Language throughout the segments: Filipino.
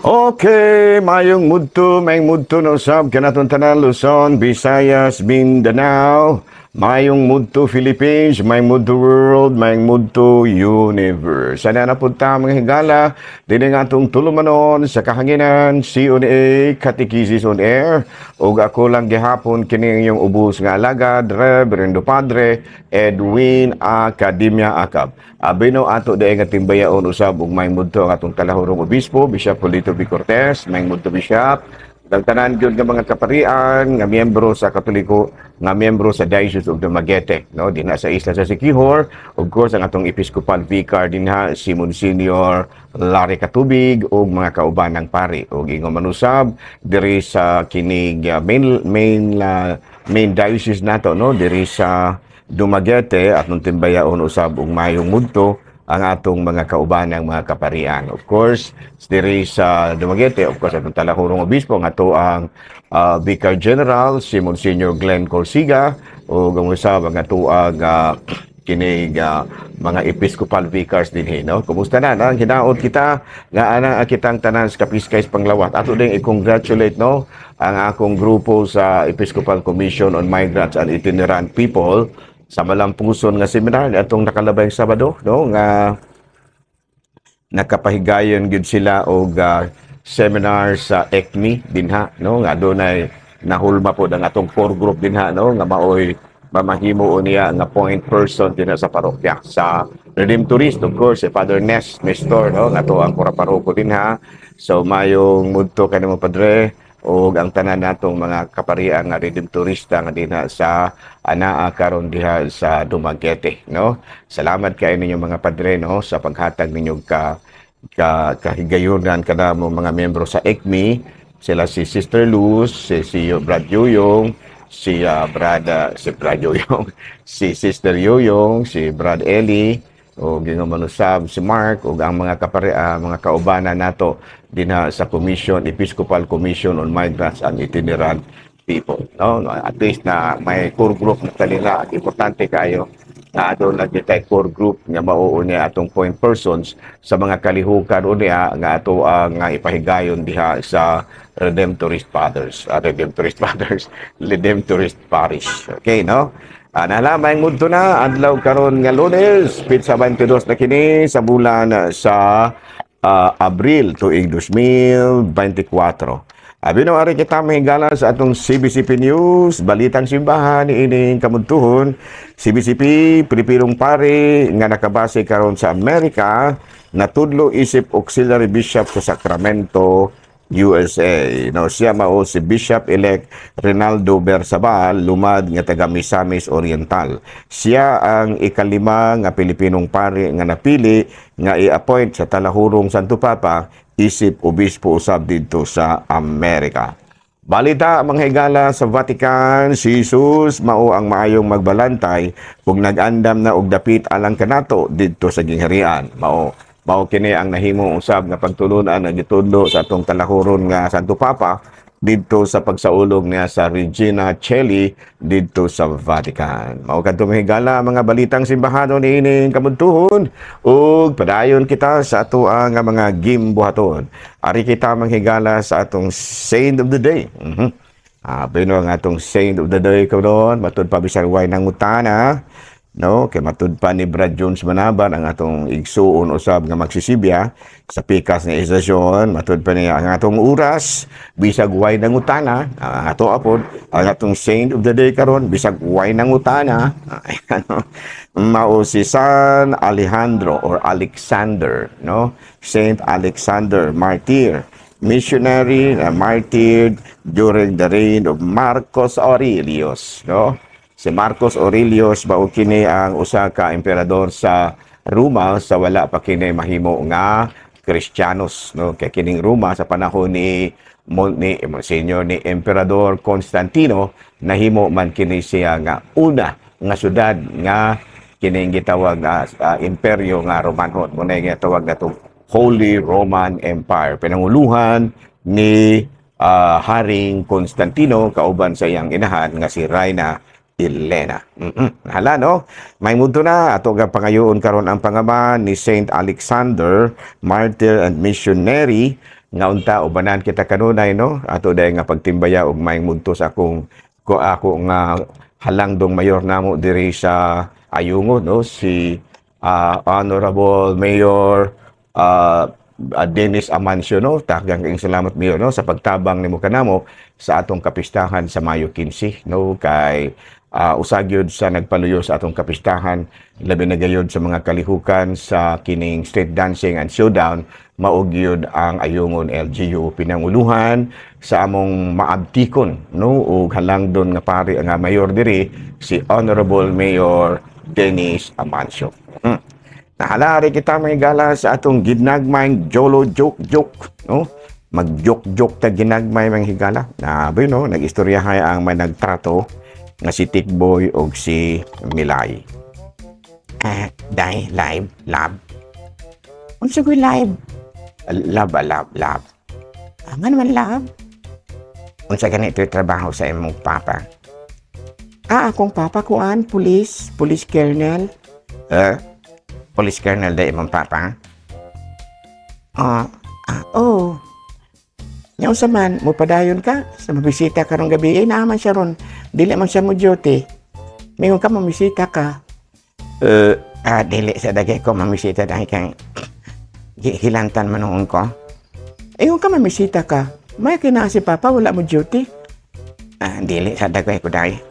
Okay, mayong mudto na usab kanatong tanan Luzon, Visayas, Mindanao. Mayong mudto Philippines, mayong mudto world, mayong mudto universe. Sana na punta mga higala, din nga atong tulumanon sa kahanginan, CONA, Catechesis on Air. O ako lang gihapon kini yung ubos nga alagad, Reverendo Padre Edwin Academia Acab. Abino ato daay nga timbayaon usab ug may mudto ang atong talahurong obispo, Bishop Polito B. Cortez, may mudto Bishop, dagtanan gyud nga mga kaparian nga miyembro sa Katoliko, nga miyembro sa Diocese of Dumaguete, no, dinha sa isla sa Siquijor. Of course ang atong Episcopal Vicar dinha si Monsignor Larry Katubig ug mga kaubanang pari ug ingon manusab diri sa kinig main diocese nato, no, diri sa Dumaguete at nung timbayaon usab og mayong mudto ang atong mga kaubanang mga kaparian. Of course, diri sa Dumaguete, of course, atong talahurong obispo nga to ang Vicar General si Monsignor Glenn Corsiga o ang usab ang ato ang kinig mga Episcopal Vicars dinhi, no. Kumusta na ang hinaot kita nga ana kitang tanan sa Kapiskay Panglawat. Ato ding i-congratulate, no, ang akong grupo sa Episcopal Commission on Migrants and Itinerant People sa malampuson nga seminar atong nakalabay Sabado, no, nga nakapahigayon gyud sila og seminar sa ECMI dinha, no, nga dunay nahulma pod ang atong core group dinha, no, nga maoy mamahimo niya nga point person dinha sa parokya sa Redemptorist. Of course si Father Ness Nestor, no, nga to ang paroko dinha. So mayong mudto kanimo Padre o ang tanan natong mga kaparian nga Redemptorista nga dinha sa anaa karon diha sa Dumaguete, no. Salamat kay ninyo mga Padre, no, sa paghatag ninyo kahigayonan kanamo mga miyembro sa ECMI. Sila si Sister Luz, si Brad Yoyong, si Brad Yoyong, si Sister Yoyong, si Brad Eli, o gingomanusab si Mark, o ang mga mga kaubanan nato dinha sa Commission, Episcopal Commission on Migrants and Itinerant People, no. At least na may core group na kanila. Importante kayo na doon lagi tayo core group nga mao niya atong point persons sa mga kalihukan unya nga ato ang ipahigayon diha sa Redemptorist Parish. Okay, no? Nalamay mudto na adlaw karon nga Lunes, pizza 22 na kini sa bulan sa Abril tuig 2024. Abino ari kita mahigala sa atong CBCP News, balitang simbahan ining kamudtuhon. CBCP Pilipinong pari nga nakabase karon sa Amerika, natudlo isip auxiliary bishop sa Sacramento, USA. No, siya mao si Bishop-elect Rinaldo Bersabal, lumad nga taga Misamis Oriental. Siya ang ikalima nga Pilipinong pari nga napili nga i-appoint sa talahurong Santo Papa isip obispo usab dito sa Amerika. Balita mga higala sa Vatican, si Jesus mao ang maayong magbalantay ug nag-andam na og dapit alang kanato dito sa gingharian. Mao kini ang nahimo usab nga pagtulunan nga gitudlo sa atong talahuron nga Santo Papa dito sa pagsaulog niya sa Regina Coeli dito sa Vatican. Mao kadto mahigala mga balitang simbahan niining kamudtuhon ug padayon kita sa ato ang mga gimbuhaton. Ari kita manghigala sa atong Saint of the Day. Bino ang atong Saint of the Day karon matud pa bisan way nang utana, no, kay matud pa ni Brad Jones Manaban ang atong igsuon usab nga magsisibya sa pikas nga istasyon. Matud pa niya ang atong oras bisag way nang utana. Ato apod ang atong Saint of the Day karon bisag way nang utana. Mao si San Alejandro or Alexander, no, Saint Alexander, martyr, missionary, martyred during the reign of Marcos Aurelius, no. Si Marcos Aurelius mao kini ang usa ka emperador sa Roma sa wala pa kini mahimo nga Kristiyanos, no. Kay kining Roma sa panahon ni Emperador Constantino nahimo man kini siya nga una nga syudad nga kining gitawag nga imperyo nga Romanhon. Muna nga tawag natong Holy Roman Empire. Pinanguluhan ni Haring Constantino kauban sa iyang inahan nga si Reina Elena. Hala, no? May mundo na. Ato nga pangayoon karon ang pangaban ni Saint Alexander, martyr and missionary nga unta ubanan kita kanunay no ato day nga pagtimbaya og maayong mudto sa akong ako nga halangdong mayor namo diri sa Ayungod no si Honorable Mayor Dennis Amancio no tagang ing salamat mayor no sa pagtabang nimo kanamo sa atong kapistahan sa Mayo 15 no kay usag yun sa nagpaluyo sa atong kapistahan labi na gayud sa mga kalihukan sa kining street dancing and showdown maog yun ang Ayungon LGU pinanguluhan sa among maabtikon no ug halangdon nga pari nga mayor diri si Honorable Mayor Dennis Amancio. Nahalari kita may gala sa atong ginagmayng jolo joke no mag-joke ta ginagmay mang higala na no nagistoryahay ang may nagtrato nga si Tikboy o si Milay. Dai, live, lab. Unsa ko live? Lab. Aman man lab. Unsa ganito yung trabaho sa imong papa? Akong papa kuan, police colonel. Police colonel da imong papa? Oh. Ngayon sa man, mo padayon ka, sa mabisita ka rong gabi, naaman siya ron, dili man siya mo duty. Mayroon ka, mamisita ka. Dili sa dagay ko, mamisita dahil kang hilantan manoon ko. Yung ka, mamisita ka, may kina si Papa, wala mo duty. Dili sa dagay ko dahil.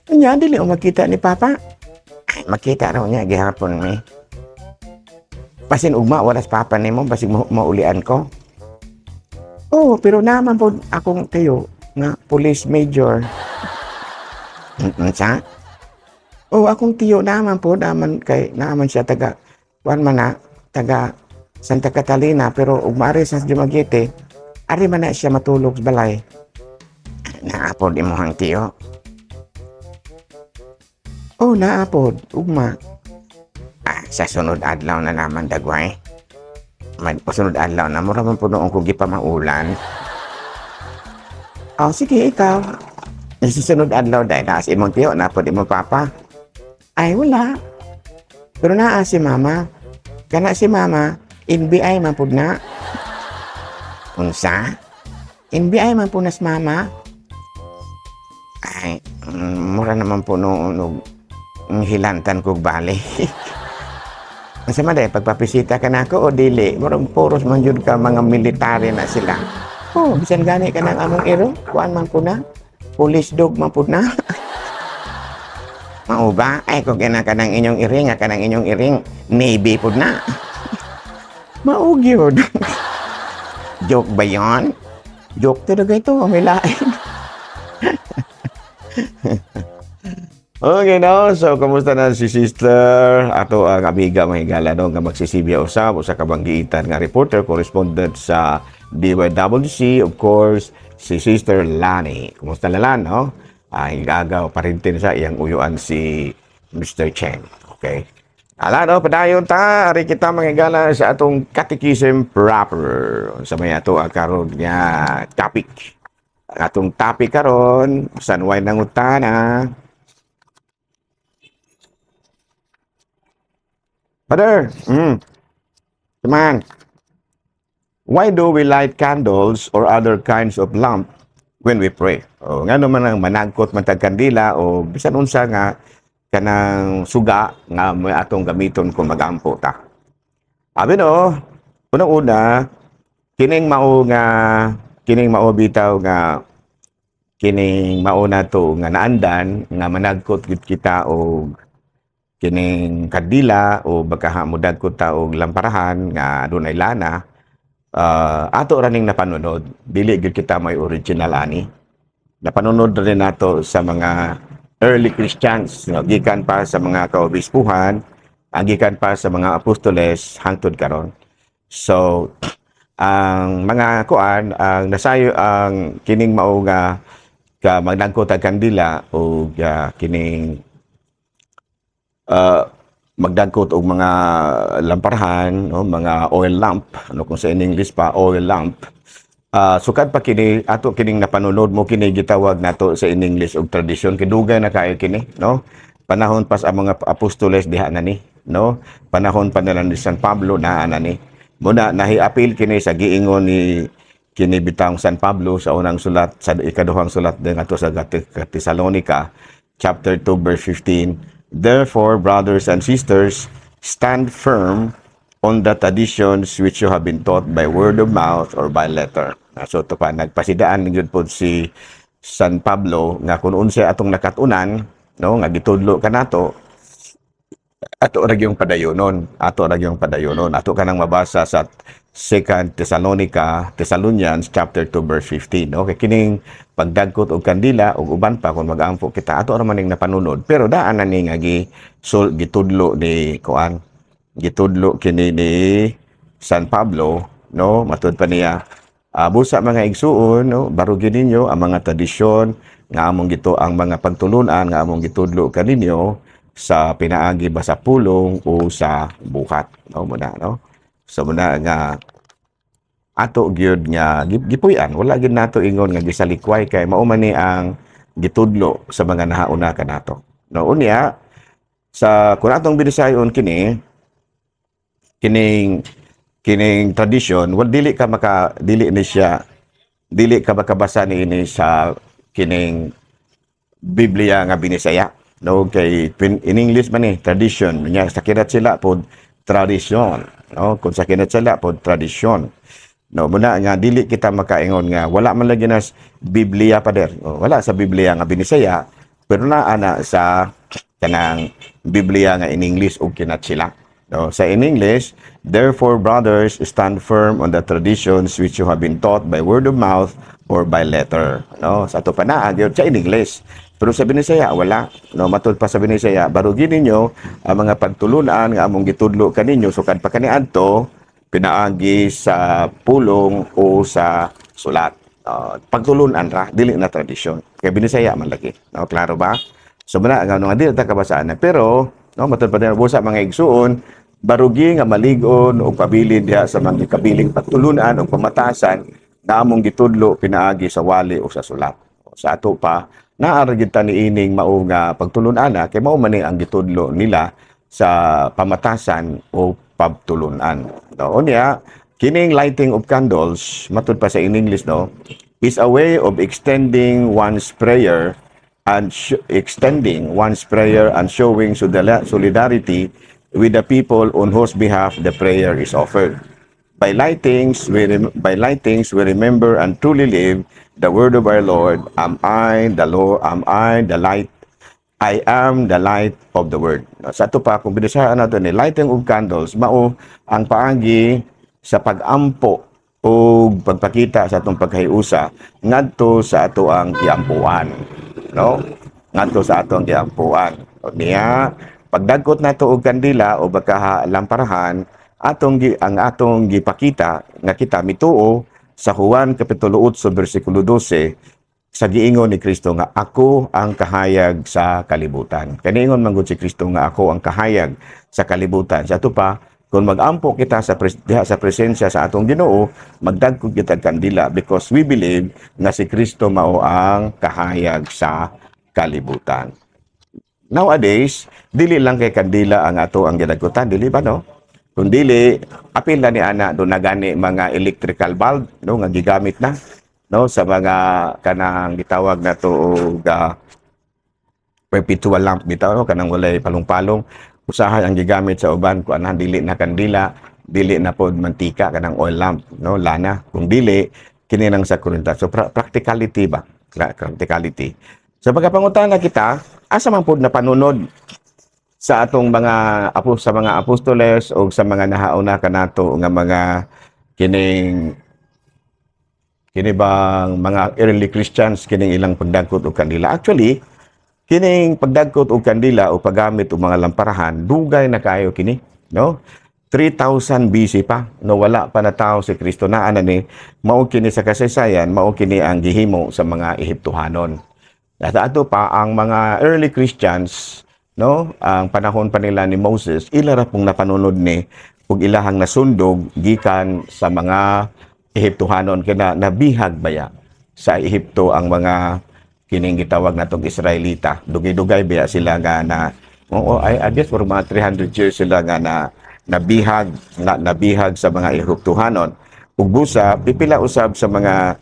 Kanya, dili o magkita ni Papa. Makita raw niya, gihapon mi. Basin ugma, walas Papa ni mo, basig maulian ko. Oh, pero naman po akong tayo nga police major. Sa? Oh, akong tiyo naman po naman siya taga taga Santa Catalina pero ugmari sa Dumaguete, ari man na siya matulog sa balay. Naapod imong tiyo. Oh, naapod ugma. Sa sunod adlaw na naman dagway. Pasunod adlaw na, mura man po noong kung gipamaulan. Sige, ikaw. Susunod adlaw dahil naas imong tiyo, napod imong papa. Ay, wala. Pero naa si mama. Kana si mama, NBI man po na. Unsa? NBI man po nas mama. Ay, mura naman po noong hilantan kong bali. Masa maday, pagpapisita ka na ako o dili, murang puros man yun ka mga military na sila. Bisan gani ka ng among iro, kuan man po na, police dog man po na. Mao ba? Ay, kung ka ng inyong iring, Navy po na. Maog yun. Joke ba yun? Joke talaga ito, may lain. Okay, no? So, kamusta na si Sister? Ato ang amiga mahigala no? Nga magsisibya usab o sa kabanggitan nga reporter, correspondent sa DYWC, of course, si Sister Lani. Kumusta na lang, no? Higagaw pa rin din sa iyang uyuan si Mr. Chen. Okay? Ala, no? Padayon ta, ari kita mahigala sa atong catechism proper. Sa may ato ang karon nga topic. Atong topic karon, sanway nangutana. Father, come on. Why do we light candles or other kinds of lamp when we pray? O nga naman ang managkot matag kandila o bisan unsa nga kanang suga nga may atong gamiton kung magampo ta. Abi no, unang-una kining mao bitaw nga kining mauna to nga naandan nga managkot gid kita og kining kadila o baka mudag ko ta og lamparahan nga adunay lana ato ra ning napanunod dili gid kita may original ani napanunod rin nato sa mga early Christians no? Gikan pa sa mga kaobispuhan gikan pa sa mga apostoles hangtod karon so ang mga kuan ang nasayo ang kining mao nga magnagkot ang kandila o kining magdagkot og mga lamparahan no mga oil lamp ano kung sa English pa oil lamp sukad pa kini ato kining napanunod mo kini gitawag nato sa English og tradisyon kidugay na kayo kini no panahon pas ang mga apostoles diha na ni no panahon pa nila ni San Pablo na ni Muna nahiapil kini sa giingon ni kini bitang San Pablo sa unang sulat, sa ikaduhang sulat din ato sa Thessalonica chapter 2 verse 15. Therefore, brothers and sisters, stand firm on the traditions which you have been taught by word of mouth or by letter. So ito pa, nagpasidaan yun po si San Pablo nga kung unsa atong nakatunan, no, nga gitudlo ka nato, ato ra gyung padayonon, ato kanang mabasa sa 2 Thessalonians chapter 2 verse 15. No, kay kining pagdagkot og kandila ug uban pa kung mag-ampo kita ato ra maning napanunod, pero daan na ni nga gitudlo ni kuan, gitudlo kini ni San Pablo, no, matud pa niya, busa mga igsuon, no, barugin ninyo ang mga tradisyon nga among gito, ang mga pagtulunan nga among gitudlo kaninyo sa pinaagi ba sa pulong o sa bukat, no, muna, no. So muna nga ato gyud nga gipuy-an, wala gyud nato ingon nga gisalikway kay mao man ni ang gitudlo sa mga nahauna kanato. No, unya sa kun atong binisayon kining tradisyon, wal dili ka makabasa ni ini sa kining Biblia nga binisaya, no, kay in English man ni tradition nya sa kinat sila pod tradisyon, no, kung sa kinat sila pod tradisyon, no, muna nga dili kita makaingon nga wala man lagi nas Biblia pader, no, wala sa Biblia nga binisaya pero naa na sa kanang Biblia nga in English ug kinat sila. No, sa in English, therefore brothers, stand firm on the traditions which you have been taught by word of mouth or by letter. No, sa ato pa naa gyud sa in English. Pero sa binisaya wala, no, matud pa sa binisaya barugin ninyo ang mga pagtulunan nga among gitudlo kaninyo sukad pa kaniadto pinaagi sa pulong o sa sulat. Pagtulunan ra dili na tradisyon. Kay binisaya man lagi. No, klaro ba? So muna nga no dili ta kabasaan na, pero no, matud pa din busa mga igsuon barugi nga maligon o pabilin diha sa mga kabiling pagtulunan o pamatasan na among gitudlo pinaagi sa wali o sa sulat. Sa ato pa naaragid ta niining mao nga pagtulunan kay mao man ni ang gitudlo nila sa pamatasan o pagtulunan. No, unya kining lighting of candles matud pa sa in English, no, is a way of extending one's prayer and showing solidarity with the people on whose behalf the prayer is offered. By lightings we remember and truly live the word of our Lord. I am the light of the world. Sa ato pa kung binasaan nato ni lighting of candles mao ang paagi sa pagampo o pagpakita sa atong paghiusa ngadto sa ato ang giampuan, no, ngadto sa ato ang giampuan. O niya pagdagkot nato og kandila o baka lamparahan ang atong gipakita nga kita mituo sa Juan kapitulo 8 bersikulo 12 sa giingon ni Kristo nga ako ang kahayag sa kalibutan. Kaniingon man gud si Kristo nga ako ang kahayag sa kalibutan. Sa ato pa kung magampo kita sa presensya sa atong Ginoo, magdagkot kita kandila because we believe nga si Kristo mao ang kahayag sa kalibutan. Nowadays, dili lang kay kandila ang ato ang gidagkutan, dili ba, no? Kung dili, apil na ni ana do na gani mga electrical bulb, no, nga gigamit na, no, sa mga kanang gitawag na to og perpetual lamp bitaw, no, kanang walay palong-palong. Usahay ang gigamit sa uban kung anhan dili na kandila, dili na pod mantika kanang oil lamp, no, lana. Kung dili kini nang sa kurenta. So practicality ba? Practicality. So pagkapangutana kita, asa man pod na panunod sa atong mga apostoles o sa mga nahauna kanato nga mga kining bang mga early Christians kining ilang pagdagkot og kandila. Actually, kining pagdagkot og kandila o paggamit og mga lamparahan dugay na kayo kini, no? 3000 BC pa, no, wala pa na tao si Kristo na ni mao kini sa kasaysayan, mao kini ang gihimo sa mga Ehiptohanon. At ato pa ang mga early Christians, no, ang panahon pa nila ni Moses, ilara pong napanunod ni ug ilahang nasundog gikan sa mga Ehiptohanon kaya nabihag baya sa Ehipto ang mga kining gitawag natong Israelita. Dugay-dugay baya sila nga na I guess for mga 300 years sila nga nabihag sa mga Ehiptohanon ug busa pipila usab sa mga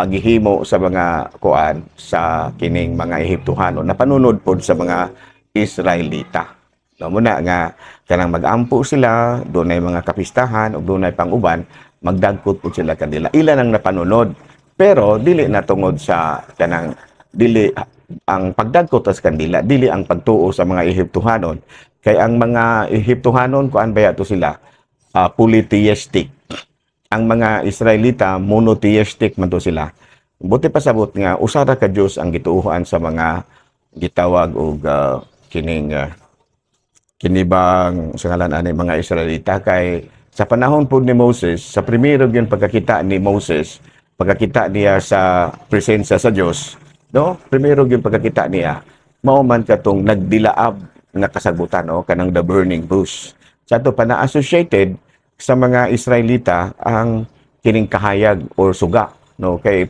gihimo sa mga kuan sa kining mga Ehiptohanon napanunod pod sa mga Israelita. No, muna nga kanang mag-ampo sila, dunay mga kapistahan ug dunay pang-uban, magdagkot po sila kanila. Ilan ang napanunod, pero dili na tungod sa kanang dili ang pagdagkot sa kanila, dili ang pagtuo sa mga Ehiptohanon. Kay ang mga Ehiptohanon kuan baya to sila polytheistic. Ang mga Israelita monotheistic man to sila. Buti pasabot nga usa ra ka Dios ang gituohan sa mga gitawag og kining kinibang sa ngalan ani mga Israelita kay sa panahon po ni Moses, sa primero gyud pagkakita ni Moses, pagkakita niya sa presensya sa Dios, no? Primero gyud pagkakita niya, mao man katong nagdilaab nga kasagutan, no? Kanang the burning bush. Sa ato pa na-associated sa mga Israelita ang kining kahayag or suga, no? Kay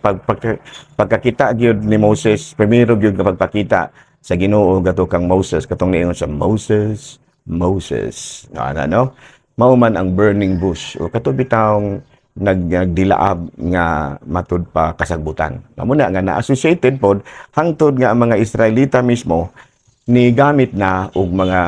pagkakita gyud ni Moses, primero gyud nga pagpakita sa Ginoo gato kang Moses katong niingon sa Moses no mao man ang burning bush o kato bitawng nagdilaab nga matud pa kasagbutan mao na nga na-associated pod hangtod nga ang mga Israelita mismo ni gamit na og mga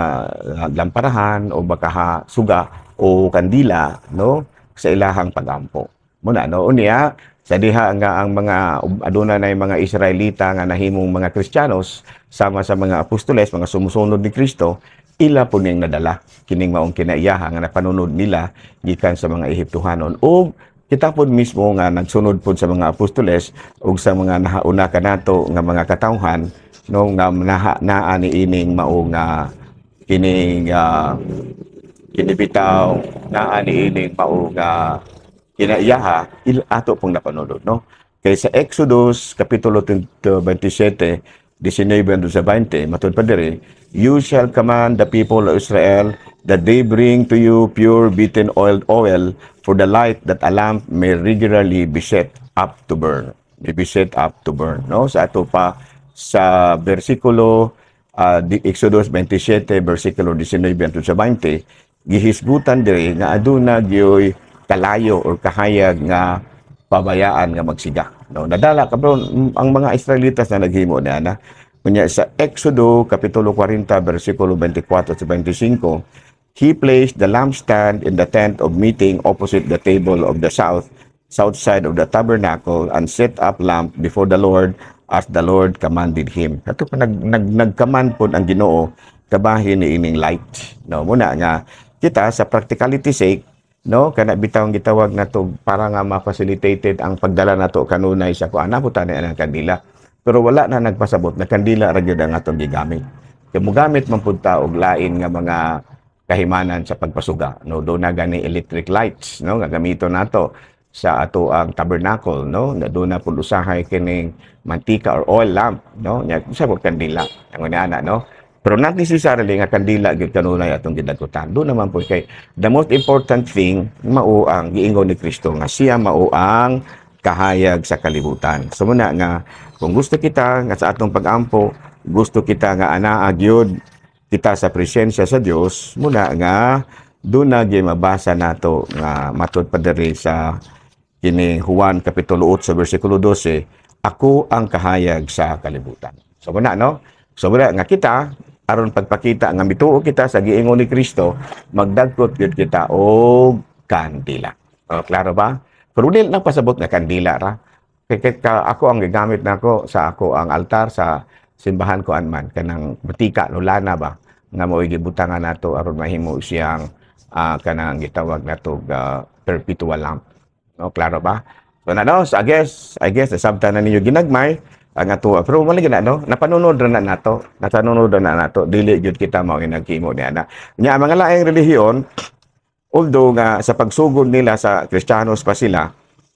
lamparahan o baka suga o kandila no sa ilahang pagampo muna no unya sa diha nga ang mga aduna na mga Israelita nga nahimong mga Kristiyanos sama sa mga apostoles, mga sumusunod ni Kristo, ila po ning nadala kining maong kinaiyaha nga napanunod nila gikan sa mga Ehiptohanon o kita po mismo nga nagsunod po sa mga apostoles ug sa mga nahauna kanato nga mga katawhan no nga naa ni ining mao nga kining kinibitaw naa ni ining mao nga kinaiyaha ato pong napanunod no kay sa Exodus kapitulo 27 19 sa 20 matud pa diri you shall command the people of Israel that they bring to you pure beaten oil for the light that a lamp may regularly be set up to burn no sa ato pa sa bersikulo di Exodus 27 bersikulo 19 sa 20 gihisgutan diri nga aduna gyoy kalayo or kahayag nga pabayaan nga magsiga. No, nadala kabron ang mga Israelitas na naghimo na ana. Kunya sa Exodo kapitulo 40 bersikulo 24 sa 25, he placed the lampstand in the tent of meeting opposite the table of the south side of the tabernacle and set up lamp before the Lord as the Lord commanded him. Kato pa nag-command po ang Ginoo kabahin ni ining light. No, muna nga kita sa practicality sake no kana bitawng gitawag nato para nga ma-facilitated ang pagdala nato kanunay sa kuan naputan ang kandila pero wala na nagpasabot na kandila ra gyud ang atong gigamit kay mogamit man pud ta og lain nga mga kahimanan sa pagpasuga no do na gani electric lights no nga gamiton nato sa ato ang tabernacle no do na pud usahay kining mantika or oil lamp no nya sa kandila ang ana no pero not necessarily nga kandila gyud kanunay atong gidagkutan. Do naman po kay the most important thing mao ang giingon ni Kristo nga siya mao ang kahayag sa kalibutan. So muna nga kung gusto kita nga sa atong pag-ampo, gusto kita nga anaa gyud kita sa presensya sa Dios, muna nga do na gyud mabasa nato nga matud pa diri sa kini Juan kapitulo 8 bersikulo 12, ako ang kahayag sa kalibutan. So muna no? So muna nga kita aron pagpakita nga mituo kita sa giingon ni Kristo magdagkot gyud kita og kandila. Klaro ba? Pero dili na pasabot nga kandila ra. Kay ako ang gigamit nako sa ako ang altar sa simbahan ko anman kanang batika no lana ba nga mao gibutangan nato aron mahimo siyang kanang gitawag nato perpetual lamp. No, klaro ba? So na no, so I guess sabta na ninyo ginagmay ang ato pero wala gina no napanunod ra na nato dili gyud kita mao nagkimo ni ana nya mga laing relihiyon although nga sa pagsugod nila sa Kristiyanos pa sila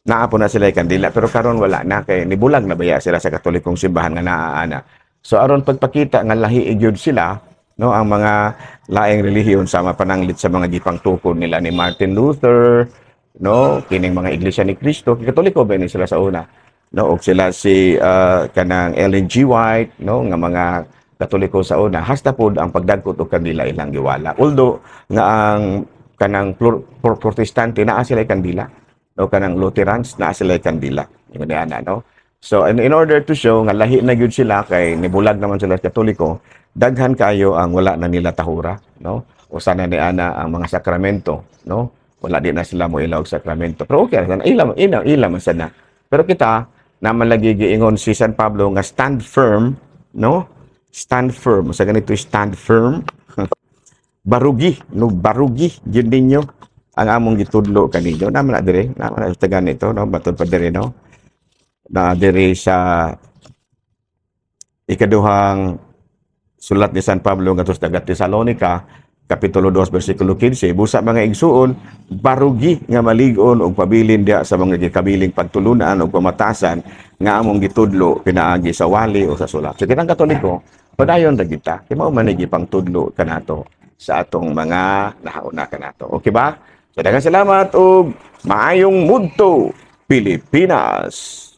naa po na sila kandila pero karon wala na kay nibulag na baya sila sa Katolikong simbahan nga naa ana so aron pagpakita nga lahi gyud sila no ang mga laing relihiyon sama pananglit sa mga gipangtukod nila ni Martin Luther no kining mga iglesia ni Kristo Katoliko ba ni sila sa una no og sila si kanang Ellen G. White no nga mga Katoliko sa una hasta pod ang pagdagkot og kandila ilang giwala although nga ang kanang protestante naa sila kandila, no, kanang Lutherans naa sila kandila, ingon ni ana, no. So in order to show nga lahi na gyud sila kay nibulag naman sila sa Katoliko, daghan kayo ang wala na nila tahura, no. Usa na ni ana ang mga sakramento, no. Wala din na sila mo ilaw sakramento. Pero okay ra ila man sana. Pero kita naman lagi giingon si San Pablo nga stand firm, no. Stand firm. Sa ganito stand firm. Barugi, no, barugi gyud ninyo ang among gitudlo kaninyo. Naman na dire, naman na sa ganito, no, batud pa dire, no. Na dire sa ikaduhang sulat ni San Pablo ngadto sa Tesalonica, kapitulo 2 bersikulo 15, busa mga igsuon, barugi nga malig-on og pabilin dia sa mga gikabiling pagtulunan o pamatasan nga among gitudlo pinaagi sa wali o sa sulat. So kitang Katoliko, padayon ra kita, kay mao man pang tudlo kanato sa atong mga nahauna kanato. Okay ba? So daghang salamat ug maayong mudto Pilipinas.